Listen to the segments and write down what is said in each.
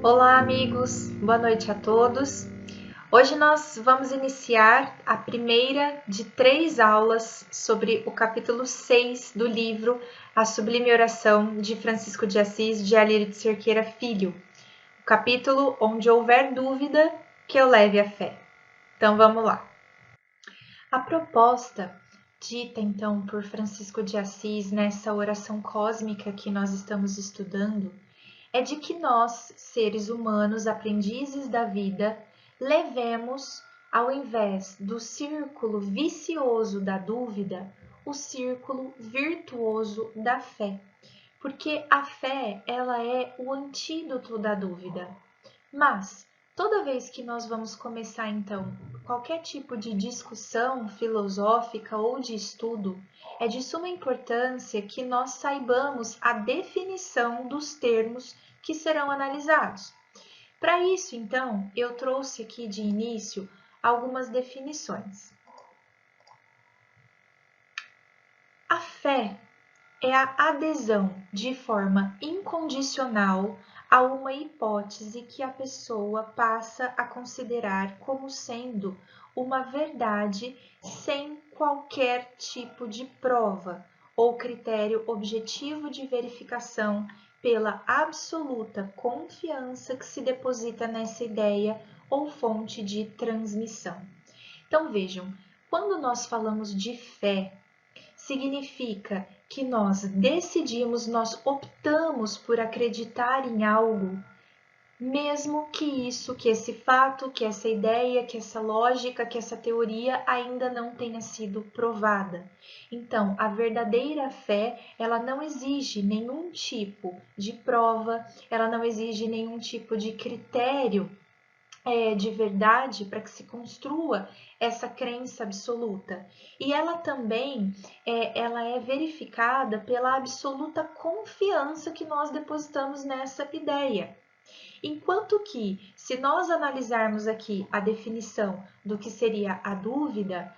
Olá, amigos! Boa noite a todos. Hoje nós vamos iniciar a primeira de 3 aulas sobre o capítulo 6 do livro A Sublime Oração de Francisco de Assis, de Alírio de Cerqueira Filho. O capítulo Onde houver dúvida, que eu leve a fé. Então, vamos lá. A proposta dita, então, por Francisco de Assis nessa oração cósmica que nós estamos estudando é de que nós, seres humanos, aprendizes da vida, levemos, ao invés do círculo vicioso da dúvida, o círculo virtuoso da fé. Porque a fé, ela é o antídoto da dúvida. Mas, toda vez que nós vamos começar, então, qualquer tipo de discussão filosófica ou de estudo, é de suma importância que nós saibamos a definição dos termos que serão analisados. Para isso, então, eu trouxe aqui de início algumas definições. A fé é a adesão de forma incondicional a uma hipótese que a pessoa passa a considerar como sendo uma verdade sem qualquer tipo de prova ou critério objetivo de verificação pela absoluta confiança que se deposita nessa ideia ou fonte de transmissão. Então vejam, quando nós falamos de fé, significa que nós decidimos, nós optamos por acreditar em algo, mesmo que esse fato, que essa ideia, que essa lógica, que essa teoria ainda não tenha sido provada. Então, a verdadeira fé, ela não exige nenhum tipo de prova, ela não exige nenhum tipo de critério de verdade para que se construa essa crença absoluta. E ela também ela é verificada pela absoluta confiança que nós depositamos nessa ideia. Enquanto que, se nós analisarmos aqui a definição do que seria a dúvida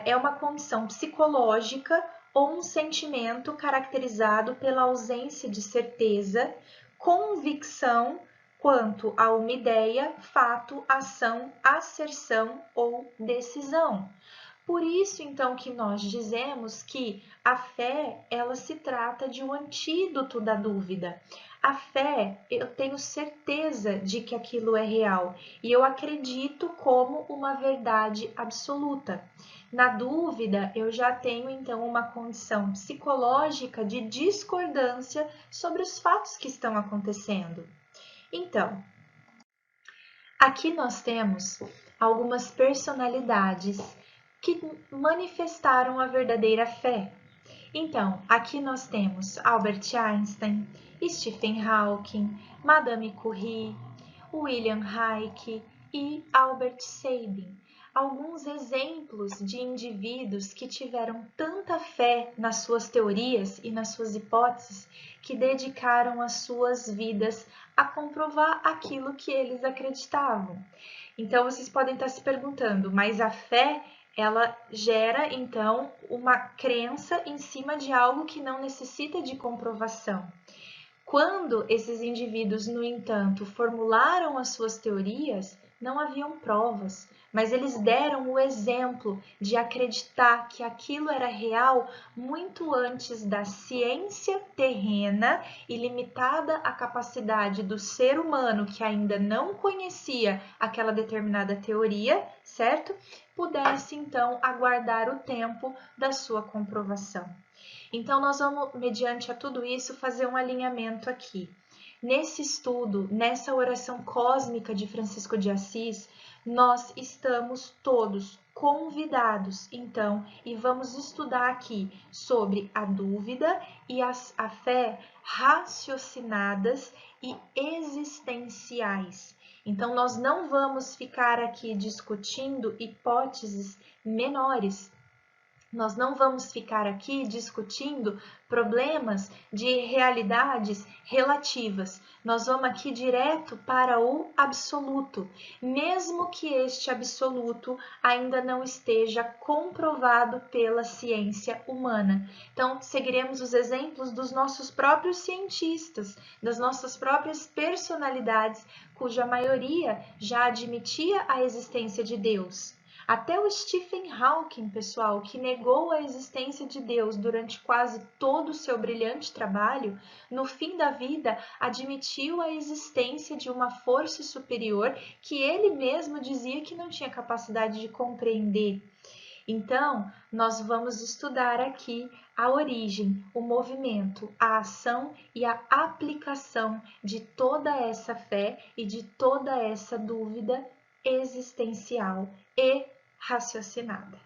é uma condição psicológica ou um sentimento caracterizado pela ausência de certeza, convicção quanto a uma ideia, fato, ação, asserção ou decisão. Por isso, então, que nós dizemos que a fé, ela se trata de um antídoto da dúvida. A fé, eu tenho certeza de que aquilo é real e eu acredito como uma verdade absoluta. Na dúvida, eu já tenho, então, uma condição psicológica de discordância sobre os fatos que estão acontecendo. Então, aqui nós temos algumas personalidades que manifestaram a verdadeira fé. Então, aqui nós temos Albert Einstein, Stephen Hawking, Madame Curie, William Reich e Albert Sabin. Alguns exemplos de indivíduos que tiveram tanta fé nas suas teorias e nas suas hipóteses que dedicaram as suas vidas a comprovar aquilo que eles acreditavam. Então, vocês podem estar se perguntando, mas a fé, ela gera, então, uma crença em cima de algo que não necessita de comprovação. Quando esses indivíduos, no entanto, formularam as suas teorias, não haviam provas, mas eles deram o exemplo de acreditar que aquilo era real muito antes da ciência terrena e limitada à capacidade do ser humano que ainda não conhecia aquela determinada teoria, certo? Pudesse então aguardar o tempo da sua comprovação. Então, nós vamos, mediante a tudo isso, fazer um alinhamento aqui. Nesse estudo, nessa oração cósmica de Francisco de Assis, nós estamos todos convidados, então, e vamos estudar aqui sobre a dúvida e a fé raciocinadas e existenciais. Então, nós não vamos ficar aqui discutindo hipóteses menores. Nós não vamos ficar aqui discutindo problemas de realidades relativas. Nós vamos aqui direto para o absoluto, mesmo que este absoluto ainda não esteja comprovado pela ciência humana. Então, seguiremos os exemplos dos nossos próprios cientistas, das nossas próprias personalidades, cuja maioria já admitia a existência de Deus. Até o Stephen Hawking, pessoal, que negou a existência de Deus durante quase todo o seu brilhante trabalho, no fim da vida admitiu a existência de uma força superior que ele mesmo dizia que não tinha capacidade de compreender. Então, nós vamos estudar aqui a origem, o movimento, a ação e a aplicação de toda essa fé e de toda essa dúvida existencial e raciocinada.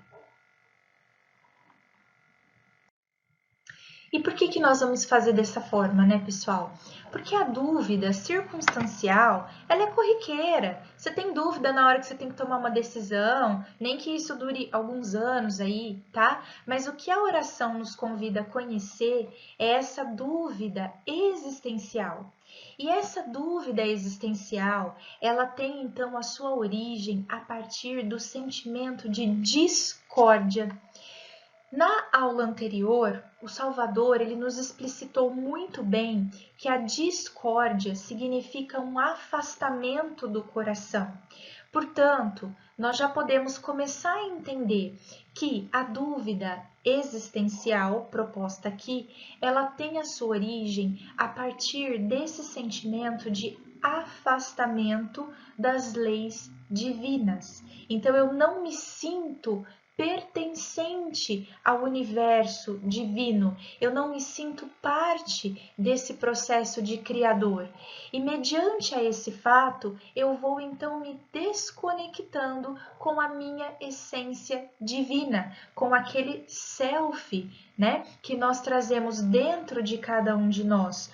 E por que nós vamos fazer dessa forma, né, pessoal? Porque a dúvida circunstancial, ela é corriqueira. Você tem dúvida na hora que você tem que tomar uma decisão, nem que isso dure alguns anos aí, tá? Mas o que a oração nos convida a conhecer é essa dúvida existencial. E essa dúvida existencial, ela tem então a sua origem a partir do sentimento de discórdia. Na aula anterior, o Salvador ele nos explicitou muito bem que a discórdia significa um afastamento do coração. Portanto, nós já podemos começar a entender que a dúvida existencial proposta aqui, ela tem a sua origem a partir desse sentimento de afastamento das leis divinas. Então, eu não me sinto pertencente ao universo divino, eu não me sinto parte desse processo de criador. E mediante a esse fato, eu vou então me desconectando com a minha essência divina, com aquele self, né, que nós trazemos dentro de cada um de nós.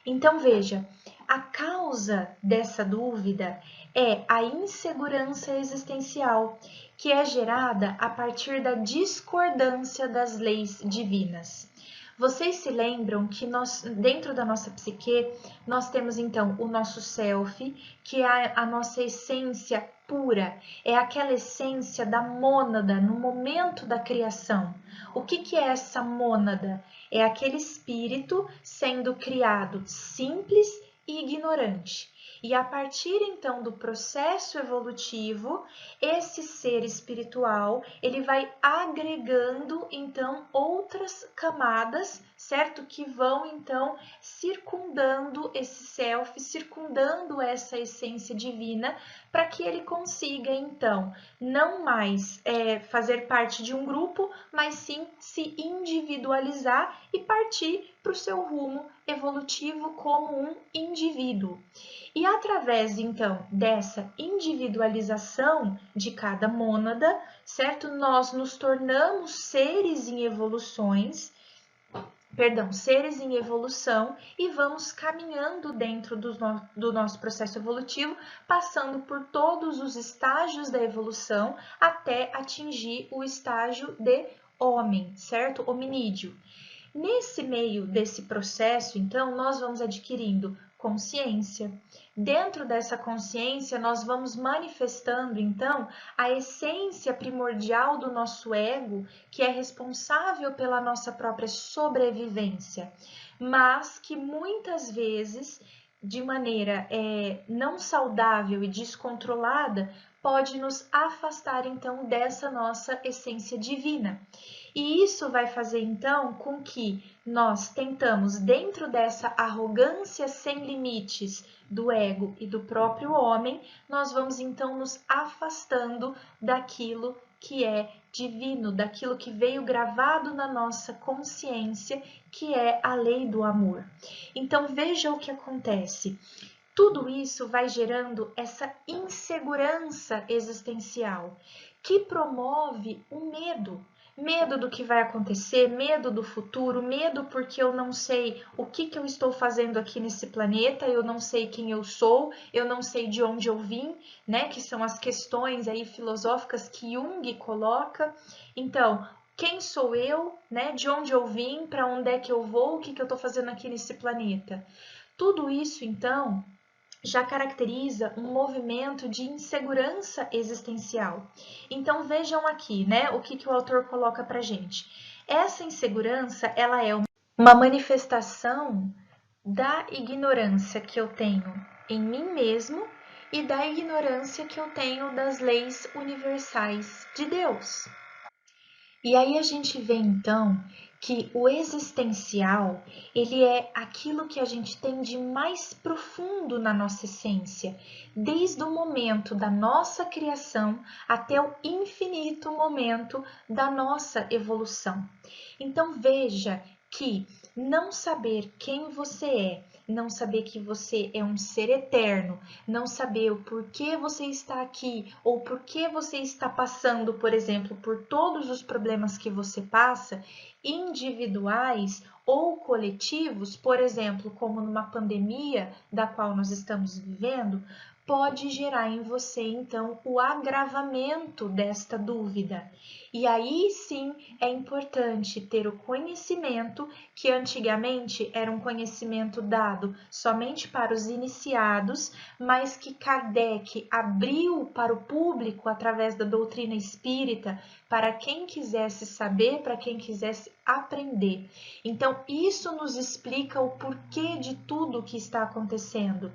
Então veja, a causa dessa dúvida é a insegurança existencial, que é gerada a partir da discordância das leis divinas. Vocês se lembram que nós, dentro da nossa psique, nós temos então o nosso self, que é a nossa essência pura, é aquela essência da mônada no momento da criação. O que é essa mônada? É aquele espírito sendo criado simples e ignorante. E a partir então do processo evolutivo, esse ser espiritual, ele vai agregando então outras camadas, certo? Que vão então circundando esse self, circundando essa essência divina, para que ele consiga então não mais fazer parte de um grupo, mas sim se individualizar e partir para o seu rumo evolutivo como um indivíduo. E através, então, dessa individualização de cada mônada, certo? Nós nos tornamos seres em evolução e vamos caminhando dentro do nosso processo evolutivo, passando por todos os estágios da evolução até atingir o estágio de homem, certo? Hominídeo. Nesse meio desse processo, então, nós vamos adquirindo consciência. Dentro dessa consciência, nós vamos manifestando, então, a essência primordial do nosso ego, que é responsável pela nossa própria sobrevivência, mas que muitas vezes, de maneira não saudável e descontrolada, pode nos afastar, então, dessa nossa essência divina. E isso vai fazer, então, com que nós tentamos, dentro dessa arrogância sem limites do ego e do próprio homem, nós vamos, então, nos afastando daquilo que é divino, daquilo que veio gravado na nossa consciência, que é a lei do amor. Então, veja o que acontece. Tudo isso vai gerando essa insegurança existencial, que promove o medo. Medo do que vai acontecer, medo do futuro, medo porque eu não sei o que eu estou fazendo aqui nesse planeta, eu não sei quem eu sou, eu não sei de onde eu vim, né? Que são as questões aí filosóficas que Jung coloca. Então, quem sou eu, né? De onde eu vim, para onde é que eu vou, o que eu estou fazendo aqui nesse planeta. Tudo isso, então, já caracteriza um movimento de insegurança existencial. Então vejam aqui, né, o que o autor coloca para gente. Essa insegurança, ela é uma manifestação da ignorância que eu tenho em mim mesmo e da ignorância que eu tenho das leis universais de Deus. E aí a gente vê então que o existencial, ele é aquilo que a gente tem de mais profundo na nossa essência, desde o momento da nossa criação até o infinito momento da nossa evolução. Então veja que não saber quem você é, não saber que você é um ser eterno, não saber o porquê você está aqui ou porquê você está passando, por exemplo, por todos os problemas que você passa, individuais ou coletivos, por exemplo, como numa pandemia da qual nós estamos vivendo, pode gerar em você, então, o agravamento desta dúvida. E aí sim é importante ter o conhecimento, que antigamente era um conhecimento dado somente para os iniciados, mas que Kardec abriu para o público através da doutrina espírita, para quem quisesse saber, para quem quisesse aprender. Então, isso nos explica o porquê de tudo o que está acontecendo,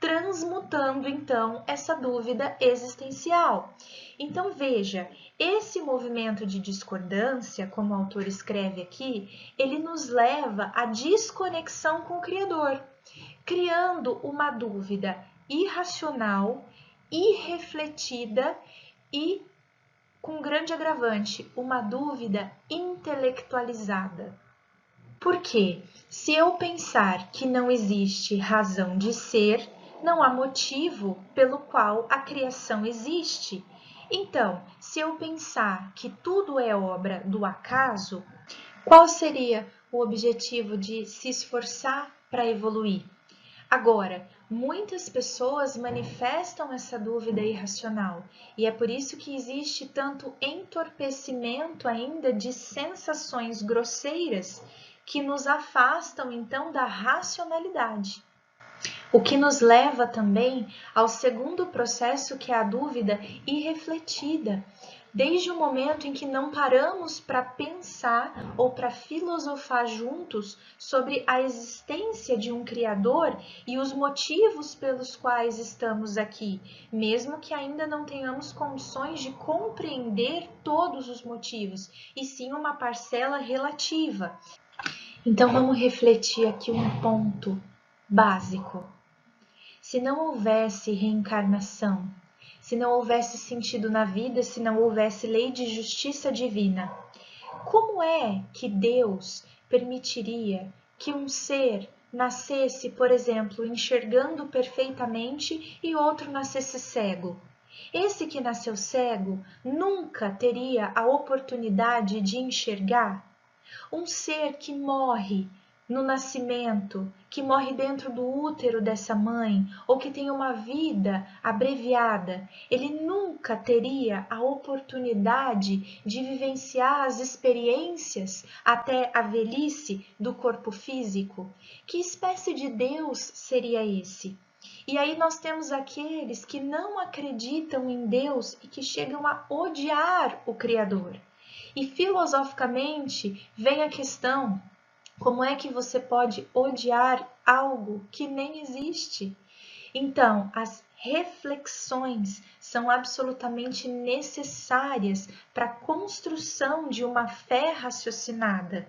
transmutando então essa dúvida existencial. Então veja, esse movimento de discordância, como o autor escreve aqui, ele nos leva à desconexão com o Criador, criando uma dúvida irracional, irrefletida e, com grande agravante, uma dúvida intelectualizada. Por quê? Se eu pensar que não existe razão de ser, não há motivo pelo qual a criação existe. Então, se eu pensar que tudo é obra do acaso, qual seria o objetivo de se esforçar para evoluir? Agora, muitas pessoas manifestam essa dúvida irracional e é por isso que existe tanto entorpecimento ainda de sensações grosseiras que nos afastam então da racionalidade. O que nos leva também ao segundo processo, que é a dúvida irrefletida. Desde o momento em que não paramos para pensar ou para filosofar juntos sobre a existência de um Criador e os motivos pelos quais estamos aqui, mesmo que ainda não tenhamos condições de compreender todos os motivos, e sim uma parcela relativa. Então vamos refletir aqui um ponto básico. Se não houvesse reencarnação, se não houvesse sentido na vida, se não houvesse lei de justiça divina, como é que Deus permitiria que um ser nascesse, por exemplo, enxergando perfeitamente e outro nascesse cego? Esse que nasceu cego nunca teria a oportunidade de enxergar? Um ser que morre no nascimento, que morre dentro do útero dessa mãe, ou que tem uma vida abreviada, ele nunca teria a oportunidade de vivenciar as experiências até a velhice do corpo físico. Que espécie de Deus seria esse? E aí nós temos aqueles que não acreditam em Deus e que chegam a odiar o Criador. E filosoficamente vem a questão: como é que você pode odiar algo que nem existe? Então, as reflexões são absolutamente necessárias para a construção de uma fé raciocinada.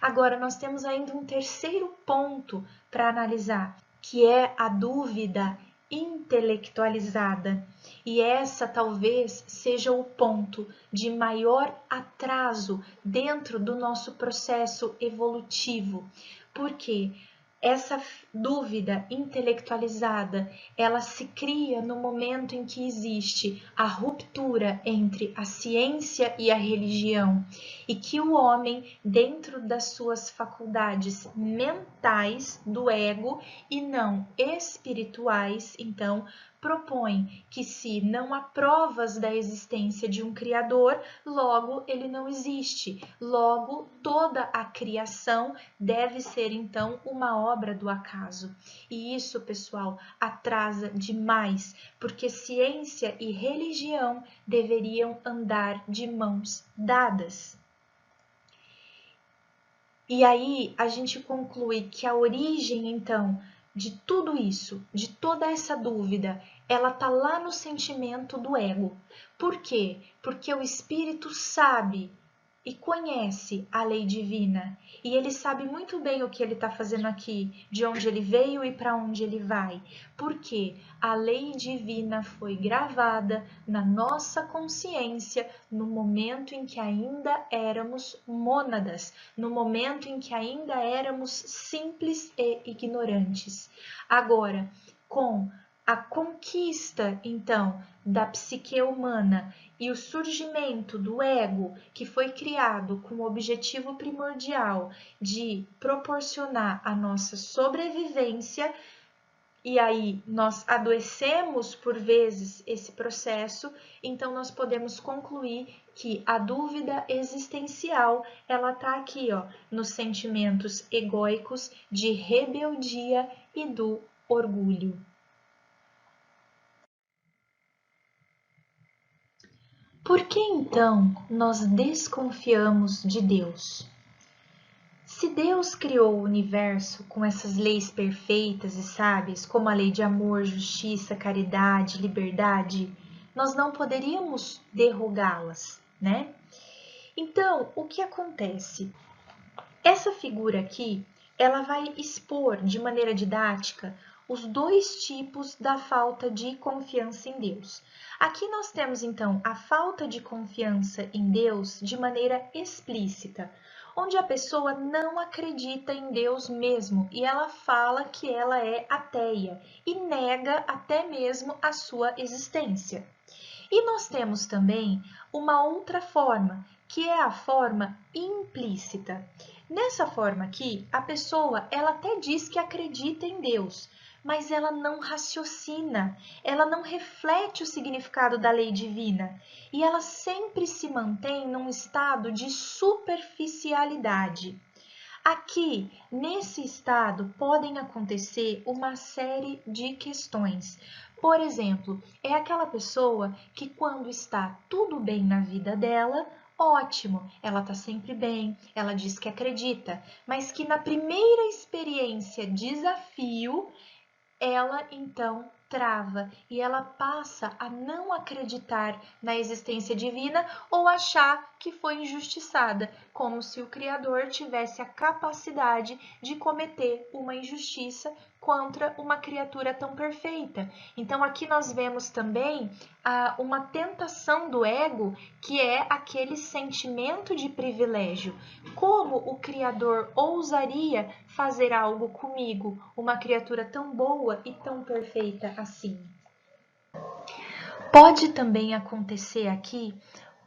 Agora, nós temos ainda um terceiro ponto para analisar, que é a dúvida intelectualizada. E essa talvez seja o ponto de maior atraso dentro do nosso processo evolutivo, porque essa dúvida intelectualizada, ela se cria no momento em que existe a ruptura entre a ciência e a religião e que o homem, dentro das suas faculdades mentais do ego e não espirituais, então, propõe que se não há provas da existência de um Criador, logo ele não existe. Logo, toda a criação deve ser, então, uma obra do acaso. E isso, pessoal, atrasa demais, porque ciência e religião deveriam andar de mãos dadas. E aí a gente conclui que a origem, então, de tudo isso, de toda essa dúvida, ela tá lá no sentimento do ego. Por quê? Porque o espírito sabe e conhece a lei divina, e ele sabe muito bem o que ele está fazendo aqui, de onde ele veio e para onde ele vai, porque a lei divina foi gravada na nossa consciência no momento em que ainda éramos mônadas, no momento em que ainda éramos simples e ignorantes. Agora, com a conquista, então, da psique humana e o surgimento do ego, que foi criado com o objetivo primordial de proporcionar a nossa sobrevivência, e aí nós adoecemos por vezes esse processo, então nós podemos concluir que a dúvida existencial, ela tá aqui, ó, nos sentimentos egóicos de rebeldia e do orgulho. Por que então nós desconfiamos de Deus? Se Deus criou o universo com essas leis perfeitas e sábias, como a lei de amor, justiça, caridade, liberdade, nós não poderíamos derrogá-las, né? Então, o que acontece? Essa figura aqui, ela vai expor de maneira didática os dois tipos da falta de confiança em Deus. Aqui nós temos, então, a falta de confiança em Deus de maneira explícita, onde a pessoa não acredita em Deus mesmo e ela fala que ela é ateia e nega até mesmo a sua existência. E nós temos também uma outra forma, que é a forma implícita. Nessa forma aqui, a pessoa ela até diz que acredita em Deus, mas ela não raciocina, ela não reflete o significado da lei divina e ela sempre se mantém num estado de superficialidade. Aqui, nesse estado, podem acontecer uma série de questões. Por exemplo, é aquela pessoa que quando está tudo bem na vida dela, ótimo, ela está sempre bem, ela diz que acredita, mas que na primeira experiência desafio, ela então trava e ela passa a não acreditar na existência divina ou achar que foi injustiçada, como se o Criador tivesse a capacidade de cometer uma injustiça contra uma criatura tão perfeita. Então aqui nós vemos também uma tentação do ego, que é aquele sentimento de privilégio. Como o Criador ousaria fazer algo comigo, uma criatura tão boa e tão perfeita assim? Pode também acontecer aqui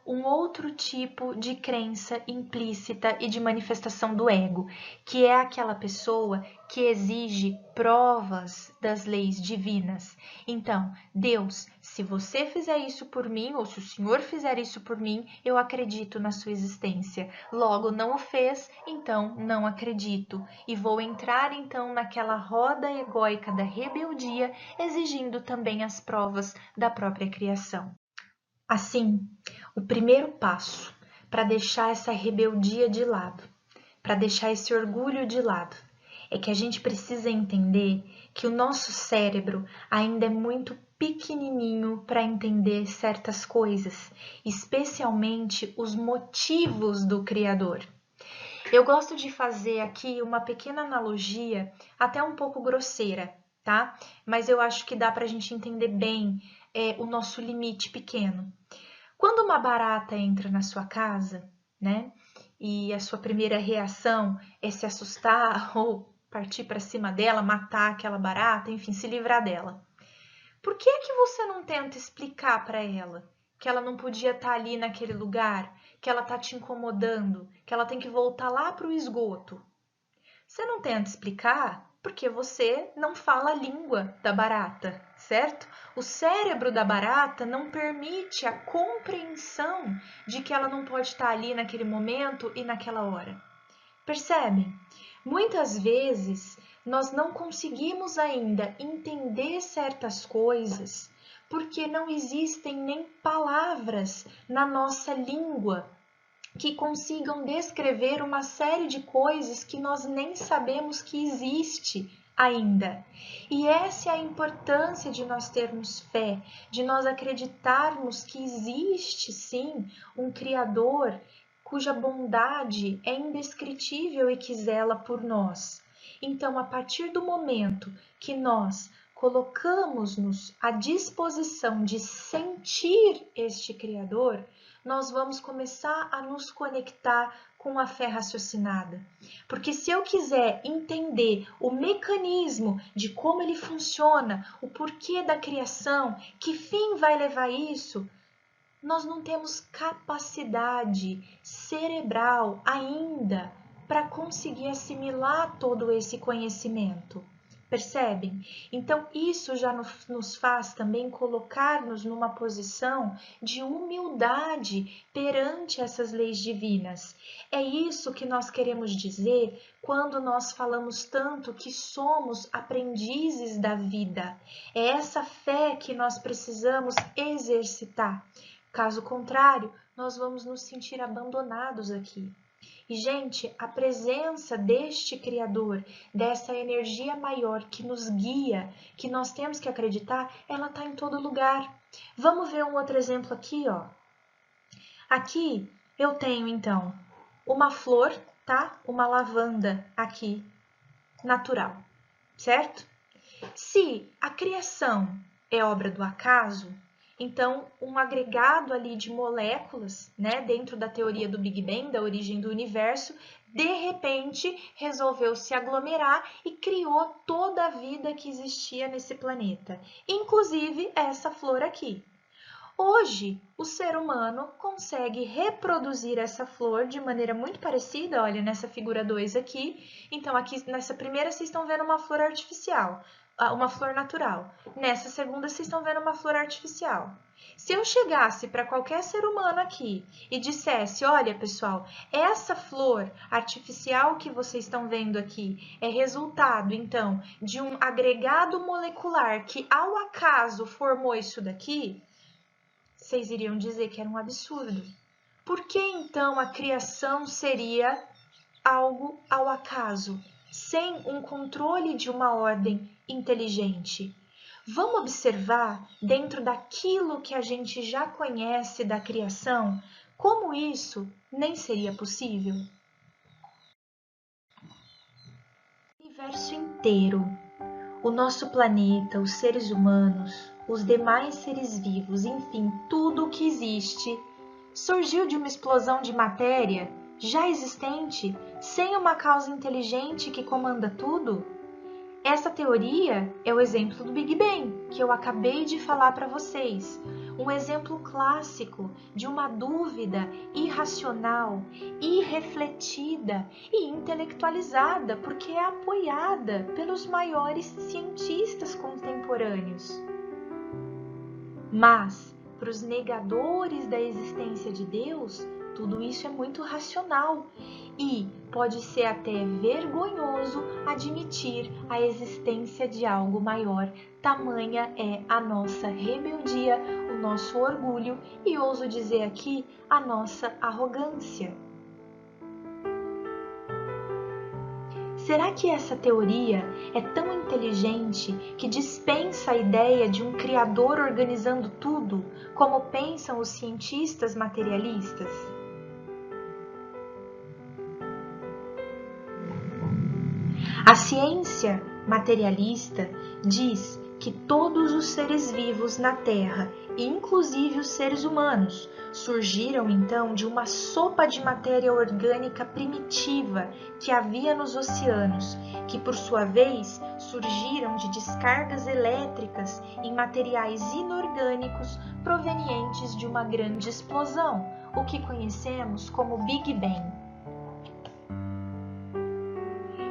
um outro tipo de crença implícita e de manifestação do ego, que é aquela pessoa que exige provas das leis divinas. Então, Deus, se você fizer isso por mim, ou se o Senhor fizer isso por mim, eu acredito na sua existência. Logo, não o fez, então não acredito. E vou entrar então naquela roda egóica da rebeldia, exigindo também as provas da própria criação. Assim, o primeiro passo para deixar essa rebeldia de lado, para deixar esse orgulho de lado, é que a gente precisa entender que o nosso cérebro ainda é muito pequenininho para entender certas coisas, especialmente os motivos do Criador. Eu gosto de fazer aqui uma pequena analogia, até um pouco grosseira, tá? Mas eu acho que dá para a gente entender bem o nosso limite pequeno. Quando uma barata entra na sua casa, né, e a sua primeira reação é se assustar ou partir para cima dela, matar aquela barata, enfim, se livrar dela. Por que é que você não tenta explicar para ela que ela não podia estar ali naquele lugar, que ela está te incomodando, que ela tem que voltar lá para o esgoto? Você não tenta explicar porque você não fala a língua da barata, certo? O cérebro da barata não permite a compreensão de que ela não pode estar ali naquele momento e naquela hora. Percebem? Muitas vezes nós não conseguimos ainda entender certas coisas porque não existem nem palavras na nossa língua que consigam descrever uma série de coisas que nós nem sabemos que existe ainda. E essa é a importância de nós termos fé, de nós acreditarmos que existe sim um Criador cuja bondade é indescritível e que zela por nós. Então, a partir do momento que nós colocamos-nos à disposição de sentir este Criador, nós vamos começar a nos conectar com a fé raciocinada. Porque se eu quiser entender o mecanismo de como ele funciona, o porquê da criação, que fim vai levar isso, nós não temos capacidade cerebral ainda para conseguir assimilar todo esse conhecimento. Percebem? Então, isso já nos faz também colocar-nos numa posição de humildade perante essas leis divinas. É isso que nós queremos dizer quando nós falamos tanto que somos aprendizes da vida. É essa fé que nós precisamos exercitar. Caso contrário, nós vamos nos sentir abandonados aqui. E, gente, a presença deste Criador, dessa energia maior que nos guia, que nós temos que acreditar, ela está em todo lugar. Vamos ver um outro exemplo aqui, ó. Aqui eu tenho, então, uma flor, tá? Uma lavanda aqui, natural, certo? Se a criação é obra do acaso, então um agregado ali de moléculas, né, dentro da teoria do Big Bang, da origem do universo, de repente resolveu se aglomerar e criou toda a vida que existia nesse planeta, inclusive essa flor aqui. Hoje, o ser humano consegue reproduzir essa flor de maneira muito parecida, olha, nessa figura 2 aqui. Então, aqui nessa primeira vocês estão vendo uma flor artificial, uma flor natural. Nessa segunda vocês estão vendo uma flor artificial. Se eu chegasse para qualquer ser humano aqui e dissesse, olha pessoal, essa flor artificial que vocês estão vendo aqui é resultado, então, de um agregado molecular que ao acaso formou isso daqui, vocês iriam dizer que era um absurdo. Por que então a criação seria algo ao acaso, sem um controle de uma ordem inteligente? Vamos observar, dentro daquilo que a gente já conhece da criação, como isso nem seria possível? O universo inteiro, o nosso planeta, os seres humanos, os demais seres vivos, enfim, tudo o que existe, surgiu de uma explosão de matéria já existente, sem uma causa inteligente que comanda tudo? Essa teoria é o exemplo do Big Bang, que eu acabei de falar para vocês. Um exemplo clássico de uma dúvida irracional, irrefletida e intelectualizada, porque é apoiada pelos maiores cientistas contemporâneos. Mas, para os negadores da existência de Deus, tudo isso é muito racional e pode ser até vergonhoso admitir a existência de algo maior. Tamanha é a nossa rebeldia, o nosso orgulho e, ouso dizer aqui, a nossa arrogância. Será que essa teoria é tão inteligente que dispensa a ideia de um criador organizando tudo, como pensam os cientistas materialistas? A ciência materialista diz que todos os seres vivos na Terra, inclusive os seres humanos, surgiram então de uma sopa de matéria orgânica primitiva que havia nos oceanos, que por sua vez surgiram de descargas elétricas em materiais inorgânicos provenientes de uma grande explosão, o que conhecemos como Big Bang.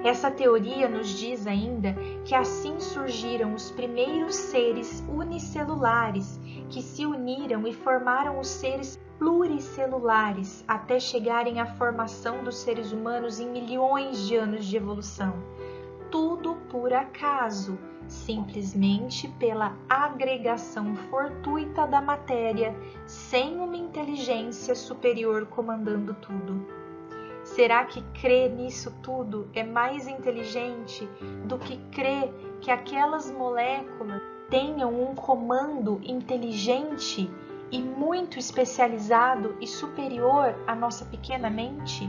Essa teoria nos diz ainda que assim surgiram os primeiros seres unicelulares, que se uniram e formaram os seres pluricelulares, até chegarem à formação dos seres humanos em milhões de anos de evolução. Tudo por acaso, simplesmente pela agregação fortuita da matéria, sem uma inteligência superior comandando tudo. Será que crer nisso tudo é mais inteligente do que crer que aquelas moléculas tenham um comando inteligente e muito especializado e superior à nossa pequena mente?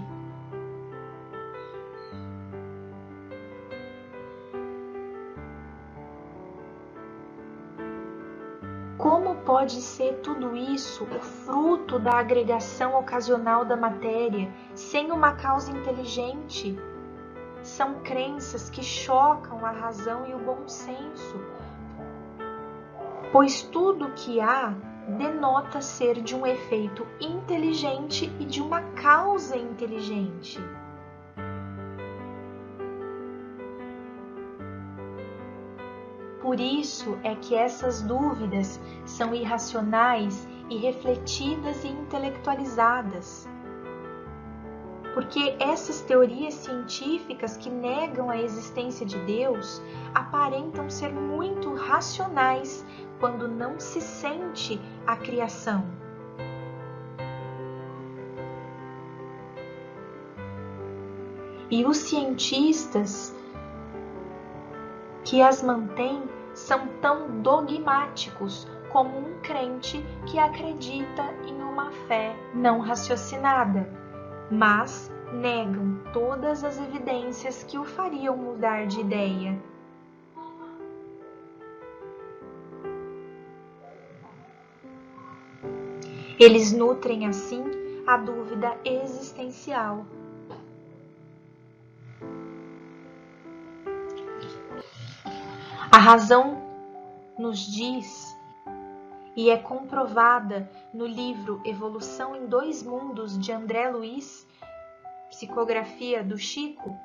Como pode ser tudo isso o fruto da agregação ocasional da matéria, sem uma causa inteligente? São crenças que chocam a razão e o bom senso, pois tudo o que há denota ser de um efeito inteligente e de uma causa inteligente. Por isso é que essas dúvidas são irracionais e refletidas e intelectualizadas. Porque essas teorias científicas que negam a existência de Deus aparentam ser muito racionais quando não se sente a criação. E os cientistas que as mantêm são tão dogmáticos como um crente que acredita em uma fé não raciocinada, mas negam todas as evidências que o fariam mudar de ideia. Eles nutrem assim a dúvida existencial. A razão nos diz, e é comprovada no livro Evolução em Dois Mundos, de André Luiz, psicografia do Chico,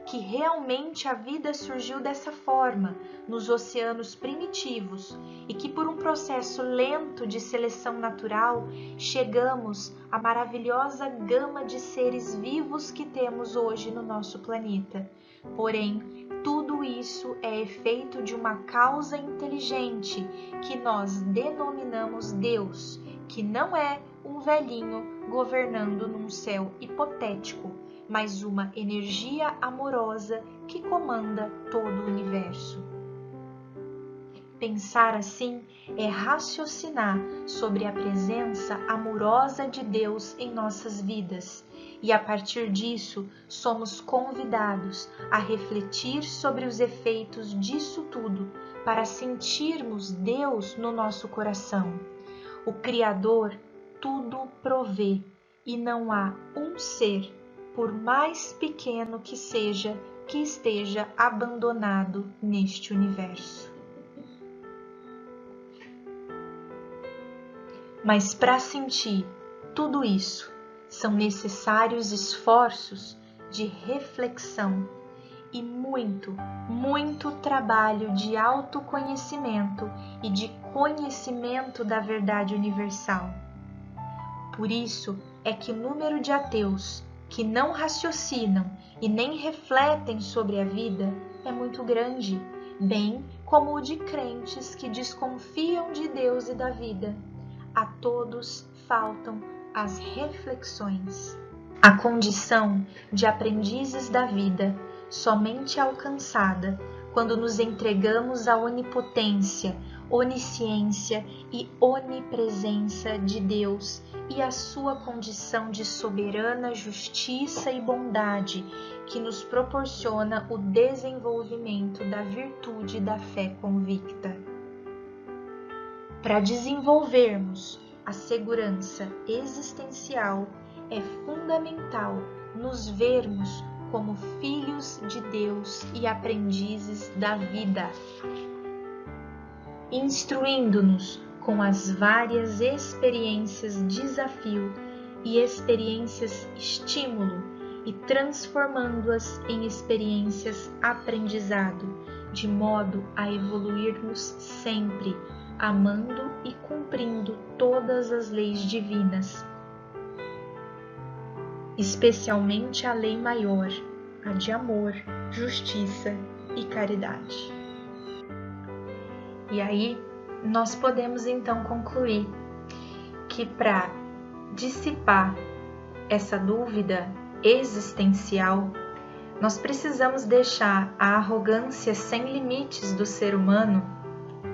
que realmente a vida surgiu dessa forma, nos oceanos primitivos, e que por um processo lento de seleção natural, chegamos à maravilhosa gama de seres vivos que temos hoje no nosso planeta. Porém, tudo isso é efeito de uma causa inteligente que nós denominamos Deus, que não é um velhinho governando num céu hipotético, mas uma energia amorosa que comanda todo o universo. Pensar assim é raciocinar sobre a presença amorosa de Deus em nossas vidas, e a partir disso somos convidados a refletir sobre os efeitos disso tudo para sentirmos Deus no nosso coração. O Criador tudo provê e não há um ser, por mais pequeno que seja, que esteja abandonado neste universo. Mas para sentir tudo isso, são necessários esforços de reflexão e muito, muito trabalho de autoconhecimento e de conhecimento da verdade universal. Por isso é que o número de ateus que não raciocinam e nem refletem sobre a vida é muito grande, bem como o de crentes que desconfiam de Deus e da vida. A todos faltam as reflexões. A condição de aprendizes da vida somente é alcançada quando nos entregamos à onipotência, onisciência e onipresença de Deus e à sua condição de soberana justiça e bondade que nos proporciona o desenvolvimento da virtude da fé convicta. Para desenvolvermos a segurança existencial, é fundamental nos vermos como filhos de Deus e aprendizes da vida, instruindo-nos com as várias experiências desafio e experiências estímulo e transformando-as em experiências aprendizado, de modo a evoluirmos sempre, amando e cumprindo todas as leis divinas, especialmente a lei maior, a de amor, justiça e caridade. E aí, nós podemos então concluir que para dissipar essa dúvida existencial, nós precisamos deixar a arrogância sem limites do ser humano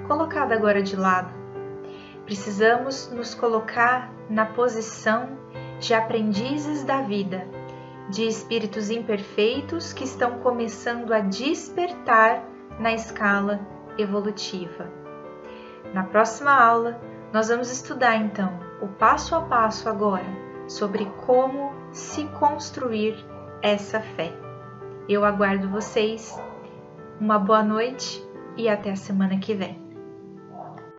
colocada agora de lado. Precisamos nos colocar na posição de aprendizes da vida, de espíritos imperfeitos que estão começando a despertar na escala evolutiva. Na próxima aula, nós vamos estudar então o passo a passo agora sobre como se construir essa fé. Eu aguardo vocês. Uma boa noite e até a semana que vem.